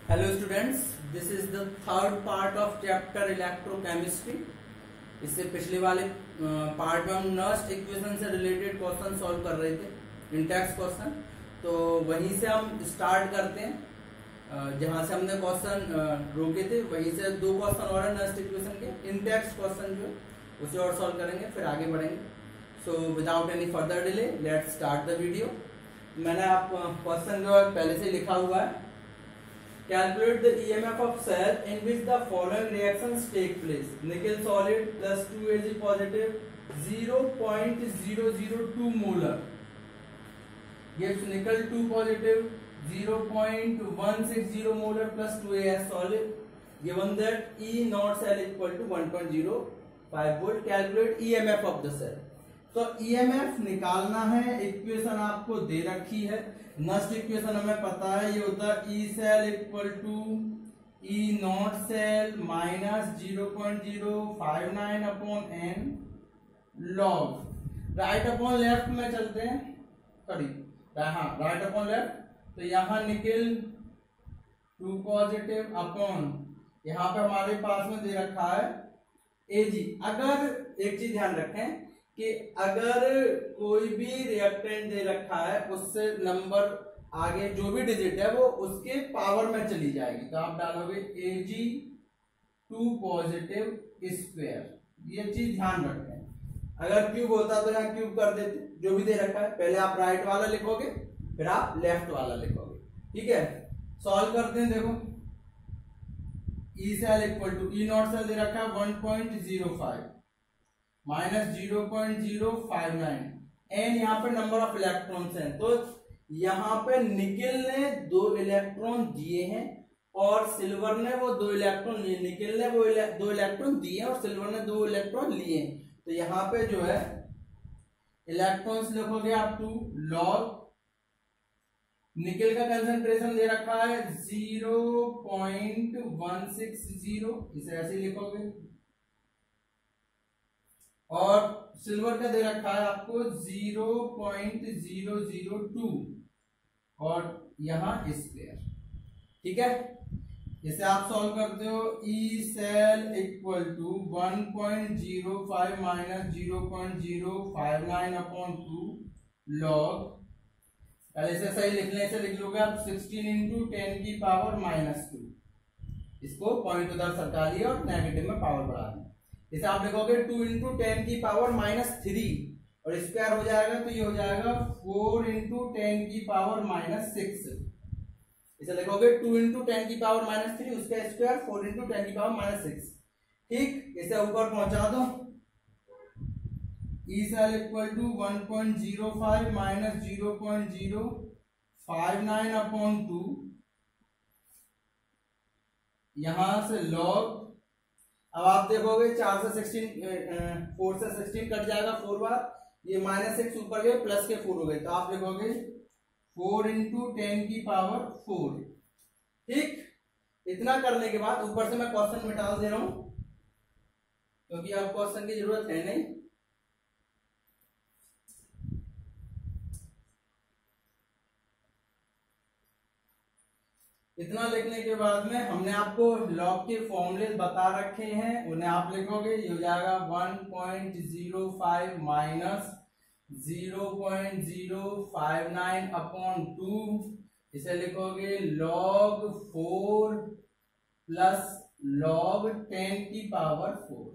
Hello students, this is the third part of chapter electrochemistry। इससे पिछले वाले part में हम नस्ट इक्वेशन से रिलेटेड क्वेश्चन सॉल्व कर रहे थे, इंटेक्स क्वेश्चन। तो वहीं से हम स्टार्ट करते हैं, जहां से हमने क्वेश्चन रोके थे वहीं से दो क्वेश्चन और है नस्ट इक्वेशन के। इंटेक्स क्वेश्चन जो है उसे और सॉल्व करेंगे, फिर आगे बढ़ेंगे। So without any further delay let's start the video. मैंने आप क्वेश्चन जो है पहले से लिखा हुआ है। Calculate the EMF of cell in which the following reactions take place. Nickel solid plus 2Ag positive 0.002 molar gives nickel 2 positive 0.160 molar plus 2As solid. Given that E naught cell equal to 1.05 volt, calculate EMF of the cell. तो EMF निकालना है। Equation आपको दे रखी है, Nernst equation हमें पता है, ये होता है E cell equal to E not cell minus 0.059 upon N log. Right upon left में चलते हैं, सॉरी हाँ राइट अपॉन लेफ्ट। तो यहाँ निकल 2 पॉजिटिव अपॉन यहाँ पे हमारे पास में दे रखा है Ag। अगर एक चीज ध्यान रखें कि अगर कोई भी रिएक्टेंट दे रखा है उससे नंबर आगे जो भी डिजिट है वो उसके पावर में चली जाएगी। तो आप डालोगे Ag 2 पॉजिटिव स्क्वायर, ये चीज ध्यान रखें। अगर क्यूब होता तो यहाँ क्यूब कर देते, जो भी दे रखा है। पहले आप राइट वाला लिखोगे फिर आप लेफ्ट वाला लिखोगे, ठीक है। सॉल्व करते हैं। देखो E cell equal to E not cell दे रखा है 1.05 माइनस 0.059 एन यहाँ पे नंबर ऑफ इलेक्ट्रॉन्स हैं। तो यहाँ पे निकल ने 2 इलेक्ट्रॉन दिए हैं और सिल्वर ने वो 2 इलेक्ट्रॉन लिए। निकल ने वो 2 इलेक्ट्रॉन दिए और सिल्वर ने 2 इलेक्ट्रॉन लिए। तो यहाँ पे जो है इलेक्ट्रॉन्स लिखोगे आप 2 लॉग। निकल का कंसंट्रेशन दे रखा है 0.160, इसे ऐसे लिखोगे। और सिल्वर का दे रखा है आपको 0.002 और यहां स्क्वायर, ठीक है। इसे आप सॉल्व करते हो। E cell equal to 1.05 minus 0.059 upon 2 log. पहले इसे सही लिखने से लिख लोगे आप 16 इंटू 10 की पावर माइनस 2। इसको पॉइंट उधर सरका लिया और नेगेटिव में पावर बढ़ा दी। इसे आप लिखोगे 2 इंटू 10 की पावर माइनस 3 और स्क्वायर हो जाएगा तो ये हो जाएगा 4 इंटू 10 की पावर माइनस 6। इसे लिखोगे 2 इंटू 10 की पावर माइनस 3, उसका स्क्वायर 4 इंटू 10 की पावर माइनस 6, ठीक। इसे ऊपर पहुंचा दो। E cell equal to 1.05 minus 0.059 upon 2, यहां से लॉग। अब आप देखोगे 4 से 16 कट जाएगा 4 बार, ये माइनस 6 ऊपर गए प्लस के 4 हो गए। तो आप लिखोगे 4 इंटू 10 की पावर 4, ठीक। इतना करने के बाद ऊपर से मैं क्वेश्चन मिटा दे रहा हूं क्योंकि अब क्वेश्चन की जरूरत है नहीं। इतना लिखने के बाद में हमने आपको लॉग के फॉर्मूले बता रखे हैं, उन्हें आप लिखोगे। ये हो जाएगा 1.05 माइनस 0.059 अपॉन 2। इसे लिखोगे log 4 प्लस log 10 की पावर 4,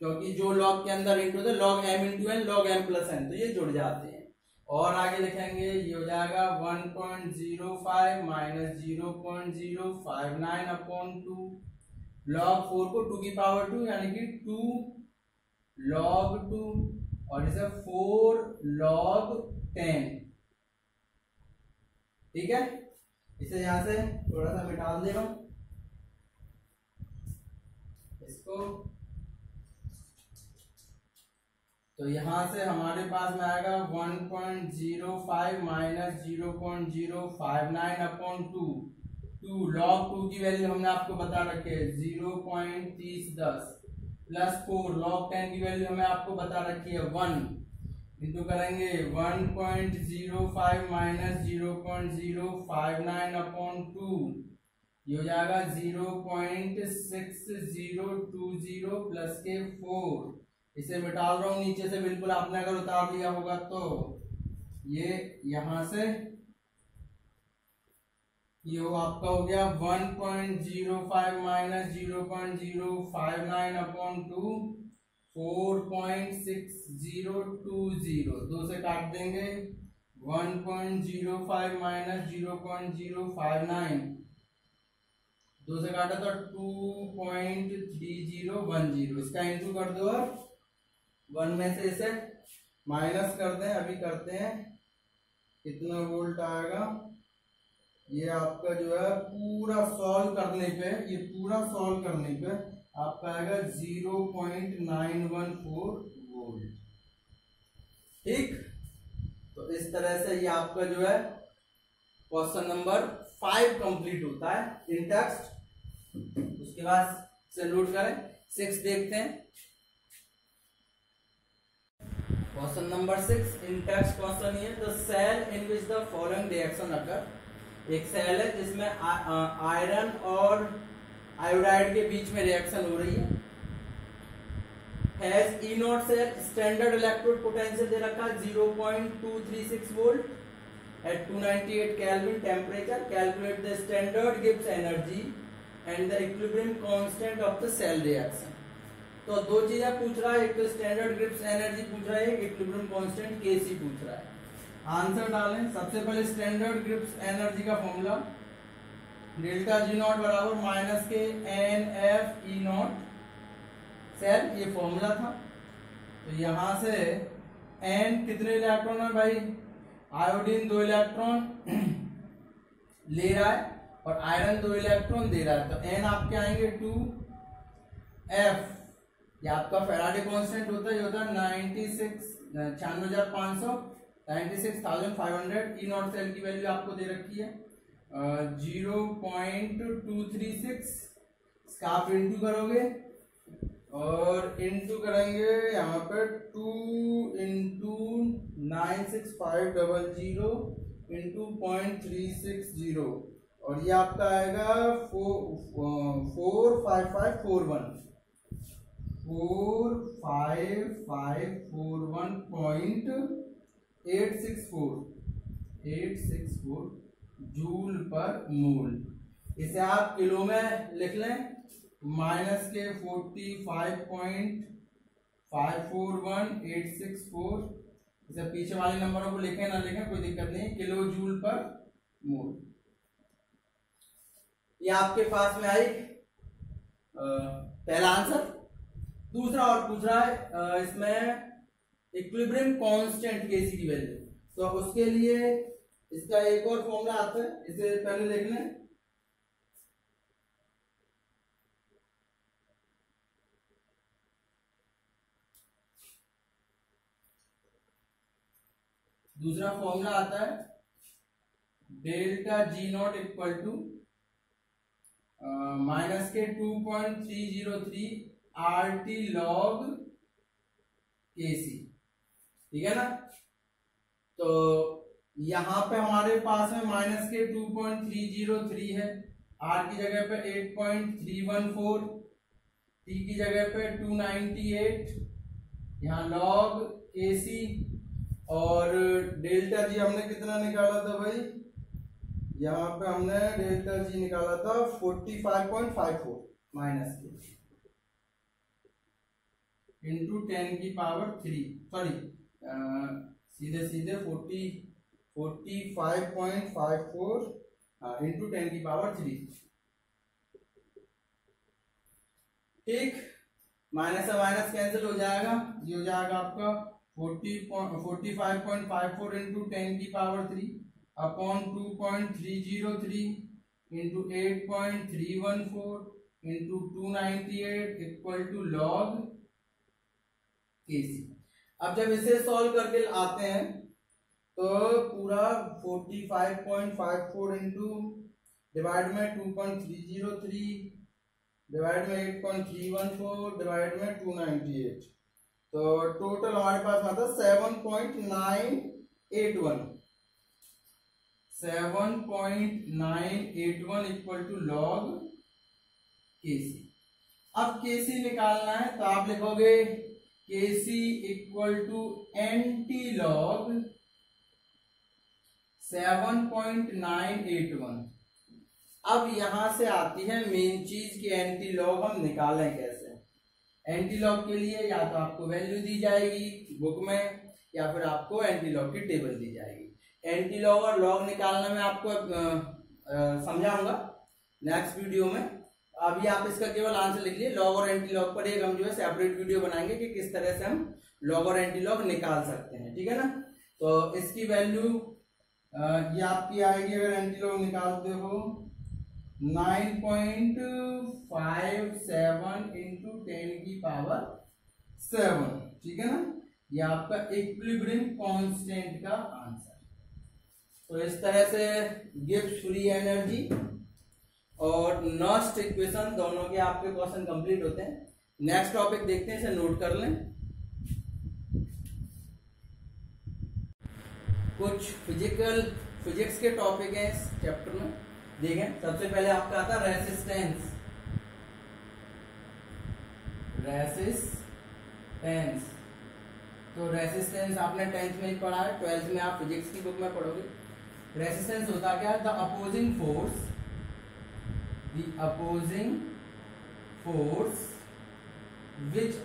क्योंकि जो log के अंदर इंटू थे log m into n log m plus n, तो ये जुड़ जाते हैं। और आगे लिखेंगे ये हो जाएगा 1.05 माइनस 0.059 अपॉन 2 log 4 को 2 की पावर 2 यानी कि 2 log 2 और इसे 4 log 10, ठीक है। इसे यहां से थोड़ा सा मिटा दे रहा हूं इसको। तो यहां से हमारे पास में आएगा 1.05 माइनस 0.059 अपॉन 2 log 2 की वैल्यू हमने आपको बता रखी है 0.3010 प्लस 4 log 10 की वैल्यू हमें आपको बता रखी है 1 इंटू करेंगे 1.05 माइनस 0.059 अपॉन 2, ये हो जाएगा 0.6020 प्लस के 4। इसे मिटा रहा हूं नीचे से, बिल्कुल आपने अगर उतार लिया होगा तो ये यहां से ये वो आपका हो गया 1.05 माइनस 0.059 अपॉन 2, 4.6020, 2 से काट देंगे। 1.05 माइनस 0.059, 2 से काटा तो 2.3010, इसका इंटू कर दो और 1 में से इसे माइनस कर दें। अभी करते हैं कितना वोल्ट आएगा। ये आपका जो है पूरा सॉल्व करने पे, ये पूरा सॉल्व करने पे आपका आएगा 0.914 वोल्ट। ठीक, तो इस तरह से ये आपका जो है क्वेश्चन नंबर 5 कंप्लीट होता है इन टेक्स्ट। उसके बाद से नोट करें 6 देखते हैं। Question number 6 in text question ये, the cell in which the following reaction occur. एक सेल है जिसमें आयरन और आयोडाइड के बीच में रिएक्शन हो रही है। Has E not cell, standard electrode potential दे रखा है 0.236 volt at 298 kelvin temperature. Calculate the standard Gibbs energy and the equilibrium constant of the cell reaction. तो दो चीजें पूछ रहा है, एक तो स्टैंडर्ड गिब्स एनर्जी पूछ रहा है, एक इक्विलिब्रियम कांस्टेंट केसी पूछ रहा है। आंसर डालें। सबसे पहले स्टैंडर्ड गिब्स एनर्जी का फॉर्मूला डेल्टा जी नॉट बराबर माइनस के N F E not cell, ये फॉर्मूला था। तो यहां से एन कितने इलेक्ट्रॉन है भाई, आयोडीन 2 इलेक्ट्रॉन ले रहा है और आयरन 2 इलेक्ट्रॉन दे रहा है। तो एन आपके आएंगे 2, एफ ये आपका फैराडे कांस्टेंट होता है, ये होता है 96,500 ई नॉट सेल की वैल्यू आपको दे रखी है 0.236। इसका आप इंटू करोगे और इंटू करेंगे यहाँ पे 2 इंटू 96500 इंटू 0.360 और ये आपका आएगा 45541.864 जूल पर मोल। इसे आप किलो में लिख लें, माइनस के 45.541864। इसे पीछे वाले नंबरों को लिखें ना लिखें कोई दिक्कत नहीं, किलो जूल पर मोल। ये आपके पास में आई पहला आंसर। दूसरा और पूछ रहा है इसमें इक्विलिब्रियम कांस्टेंट केसी की वैल्यू, तो उसके लिए इसका एक और फॉर्मूला आता है, इसे पहले लिख लें। दूसरा फॉर्मूला आता है delta G naught equal to minus के 2.303 RT log KC, ठीक है ना। तो यहां पे हमारे पास में माइनस के 2.303 है, R की जगह पे 8.314, T की जगह पे 298, यहाँ log KC और डेल्टा जी हमने कितना निकाला था भाई, यहाँ पे हमने डेल्टा जी निकाला था 45.54 माइनस के इंटू 10 की पावर 3, सॉरी सीधे 45.54 इंटू 10 की पावर 3। ठीक, माइनस से माइनस कैंसिल हो जाएगा, ये हो जाएगा आपका 45.54 इंटू 10 की power 3 upon 2.303 into 8.314 into 298 equal to log KC. अब जब इसे सॉल्व करके आते हैं तो पूरा 45.54 इंटू डिवाइड में 2.303 डिवाइड में 8.314 डिवाइड में 298 तो टोटल हमारे पास मतलब 7.981 इक्वल टू लॉग केसी। अब केसी निकालना है तो आप लिखोगे केसी इक्वल टू एंटी लॉग 7.981। अब यहां से आती है मेन चीज कि एंटी लॉग हम निकालें कैसे। एंटी लॉग के लिए या तो आपको वैल्यू दी जाएगी बुक में या फिर आपको एंटी लॉग की टेबल दी जाएगी। एंटी लॉग और लॉग निकालना मैं आपको समझाऊंगा नेक्स्ट वीडियो में। अभी आप इसका केवल आंसर लिख लिए। लॉग और एंटी लॉग पर एक हम जो है सेपरेट वीडियो बनाएंगे कि किस तरह से हम लॉग और एंटी लॉग निकाल सकते हैं, ठीक है ना। तो इसकी वैल्यू ये आपकी आएगी अगर एंटी लॉग निकालते हो 9.57 इंटू 10 की पावर 7, ठीक है ना। ये आपका इक्विलिब्रियम कांस्टेंट का आंसर। तो इस तरह से गिब्स फ्री एनर्जी और नॉस्ट इक्वेशन दोनों के आपके क्वेश्चन कंप्लीट होते हैं। नेक्स्ट टॉपिक देखते हैं, इसे नोट कर लें। कुछ फिजिक्स के टॉपिक हैं इस चैप्टर में। देखें, सबसे पहले आपका आता है रेसिस्टेंस। तो रेसिस्टेंस आपने 10th में ही पढ़ा है, 12th में आप फिजिक्स की बुक में पढ़ोगे। रेसिस्टेंस होता क्या है? The opposing force which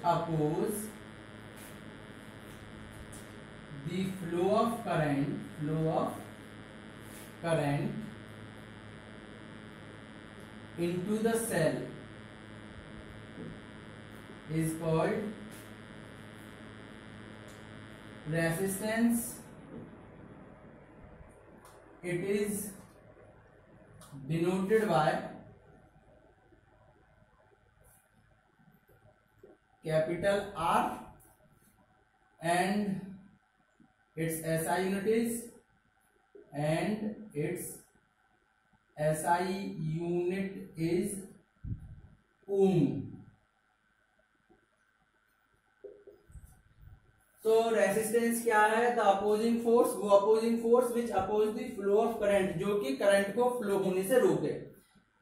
oppose the flow of current into the cell is called resistance. It is denoted by capital R and its SI unit is ohm. तो resistance क्या है? The opposing force, वो opposing force which oppose the flow of current, जो कि current को flow होने से रोके,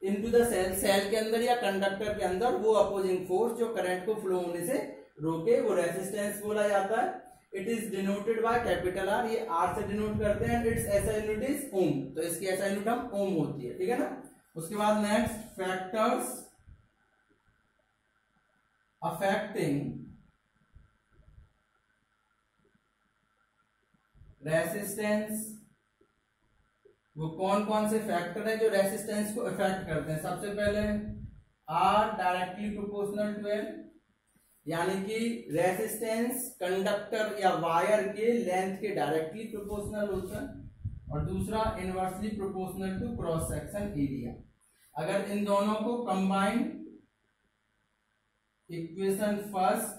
इनटू द सेल के अंदर या कंडक्टर के अंदर वो अपोजिंग फोर्स जो करंट को फ्लो होने से रोके, वो रेसिस्टेंस बोला जाता है। It is denoted by capital R, ये आर से डिनोट करते हैं। इट्स एसआई यूनिट इज ओम, तो इसकी एसआई यूनिट हम ओम होती है, ठीक है ना। उसके बाद नेक्स्ट फैक्टर्स अफेक्टिंग रेसिस्टेंस। वो कौन कौन से फैक्टर है जो रेसिस्टेंस को इफेक्ट करते हैं? सबसे पहले R directly proportional to L, यानी कि रेसिस्टेंस कंडक्टर या वायर के लेंथ के डायरेक्टली प्रोपोर्शनल होता है। और दूसरा inversely proportional to cross section area. अगर इन दोनों को combine, equation first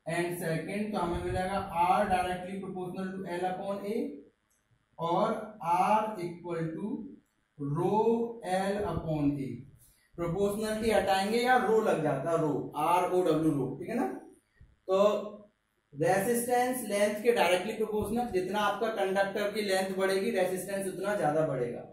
and second, तो हमें मिलेगा R directly proportional to L upon A और R equal to rho L upon A. Proportionality हटाएंगे या रो लग जाता है, रो, आर ओ डब्ल्यू रो, ठीक है ना। तो रेसिस्टेंस लेंथ के डायरेक्टली प्रोपोर्शनल, जितना आपका कंडक्टर की लेंथ बढ़ेगी रेसिस्टेंस उतना ज्यादा बढ़ेगा।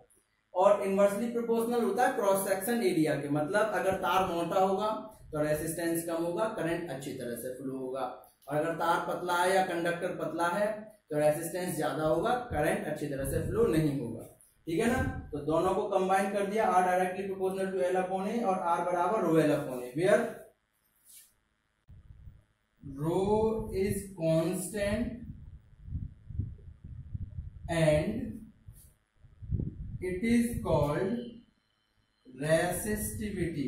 और इनवर्सली प्रोपोर्शनल होता है क्रॉस सेक्शन एरिया के, मतलब अगर तार मोटा होगा तो रेसिस्टेंस कम होगा, करंट अच्छी तरह से फ्लो होगा। और अगर तार पतला है या कंडक्टर पतला है तो रेसिस्टेंस ज्यादा होगा, करंट अच्छी तरह से फ्लो नहीं होगा, ठीक है ना। तो दोनों को कंबाइन कर दिया, R directly proportional to L upon A और आर बराबर rho L upon A, where rho is constant and it is called resistivity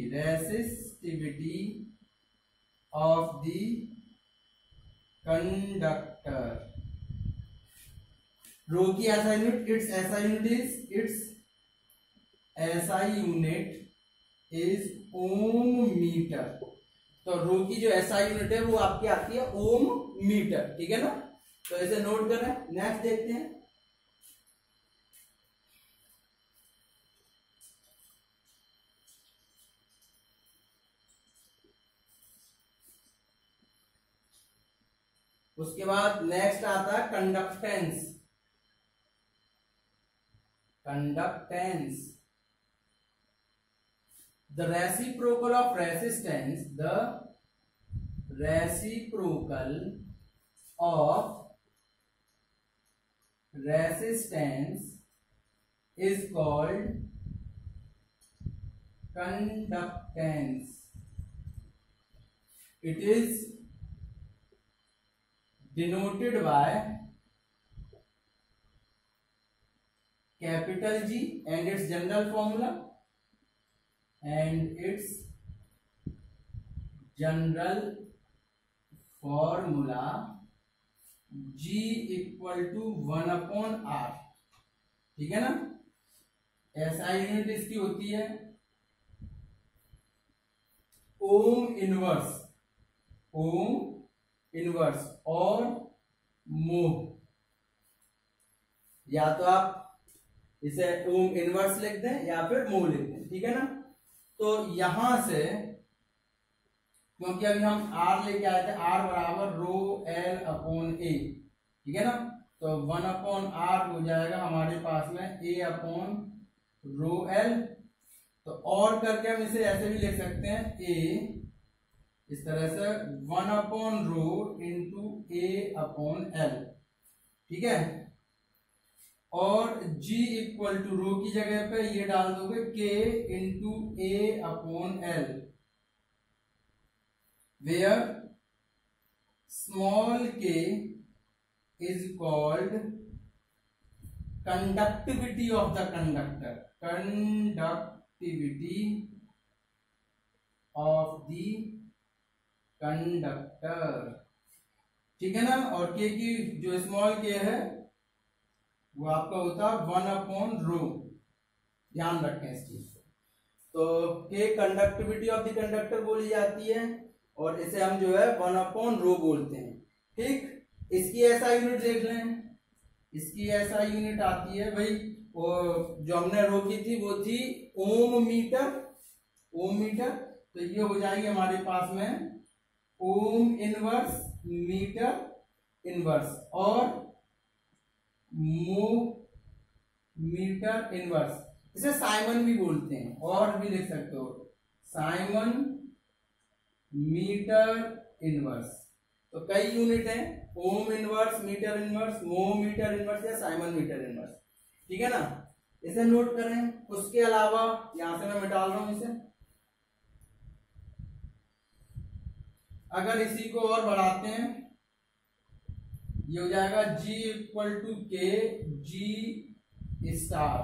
of the conductor. Rho की SI unit, it's SI unit is ohm metre. तो rho की जो SI unit है वो आपकी आती है ओम मीटर, ठीक है ना। तो इसे नोट करें। नेक्स्ट देखते हैं, उसके बाद नेक्स्ट आता है conductance. Conductance, the reciprocal of resistance, the reciprocal of resistance is called conductance. It is denoted by capital G and its general formula, G equal to 1/r। ठीक है ना। SI यूनिट इसकी होती है ओम इनवर्स, ओम इनवर्स और मोह। या तो आप इसे ओम इनवर्स लिख दें या फिर मोह लिख दें, ठीक है ना। तो यहां से क्योंकि अभी हम R लेके आए थे, R बराबर रो L अपॉन A, ठीक है ना। तो 1/r हो जाएगा हमारे पास में A अपॉन रो L। तो और करके हम इसे ऐसे भी लिख सकते हैं A इस तरह से 1/रो इंटू A अपॉन L, ठीक है। और G इक्वल टू रो की जगह पे ये डाल दोगे K into A upon L, where small k is called conductivity of the conductor, conductivity of the conductor, ठीक है ना। और k की जो स्मॉल k है वो आपका होता है 1/रो, ध्यान रखें इस चीज को। तो k conductivity of the conductor बोली जाती है और इसे हम जो है 1/रो बोलते हैं, ठीक। इसकी SI यूनिट देख लें, इसकी SI यूनिट आती है भाई, वो जो हमने रो की थी वो थी ओम मीटर, ओम मीटर। तो ये हो जाएगी हमारे पास में ओम इनवर्स मीटर इनवर्स और मोह मीटर इनवर्स। इसे साइमन भी बोलते हैं और भी लिख सकते हो, साइमन मीटर इनवर्स। तो कई यूनिट हैं, ओम इनवर्स, मीटर इनवर्स, मोह मीटर इनवर्स या साइमन मीटर इनवर्स, ठीक है ना। इसे नोट करें। उसके अलावा यहां से मैं मिटा रहा हूं इसे। अगर इसी को और बढ़ाते हैं, ये हो जाएगा G equal to K G star,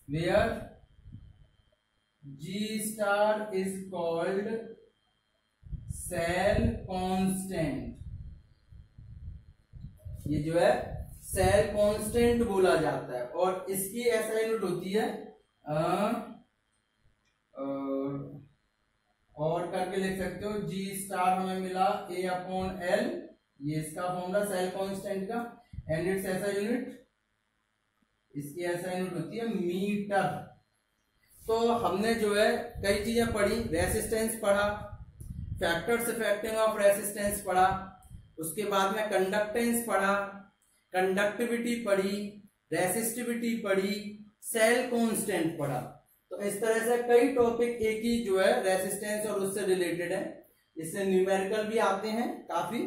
where G star is called cell constant. ये जो है सेल कांस्टेंट बोला जाता है और इसकी SI यूनिट होती है और करके लिख सकते हो G स्टार हमें मिला A अपॉन L, ये इसका फॉर्मूला सेल कांस्टेंट का, एंड इट्स SI यूनिट, इसकी SI यूनिट होती है मीटर। तो हमने जो है कई चीजें पढ़ी, रेसिस्टेंस पढ़ा, फैक्टर्स इफेक्टिंग ऑफ रेसिस्टेंस पढ़ा, उसके बाद में कंडक्टेंस पढ़ा, कंडक्टिविटी पढ़ी, रेसिस्टिविटी पढ़ी, सेल कांस्टेंट पढ़ा। तो इस तरह से कई टॉपिक एक ही जो है रेसिस्टेंस और उससे रिलेटेड है। इससे न्यूमेरिकल भी आते हैं काफी,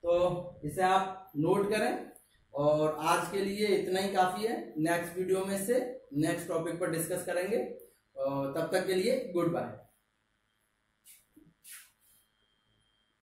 तो इसे आप नोट करें। और आज के लिए इतना ही काफी है। नेक्स्ट वीडियो में से नेक्स्ट टॉपिक पर डिस्कस करेंगे। तब तक के लिए गुड बाय।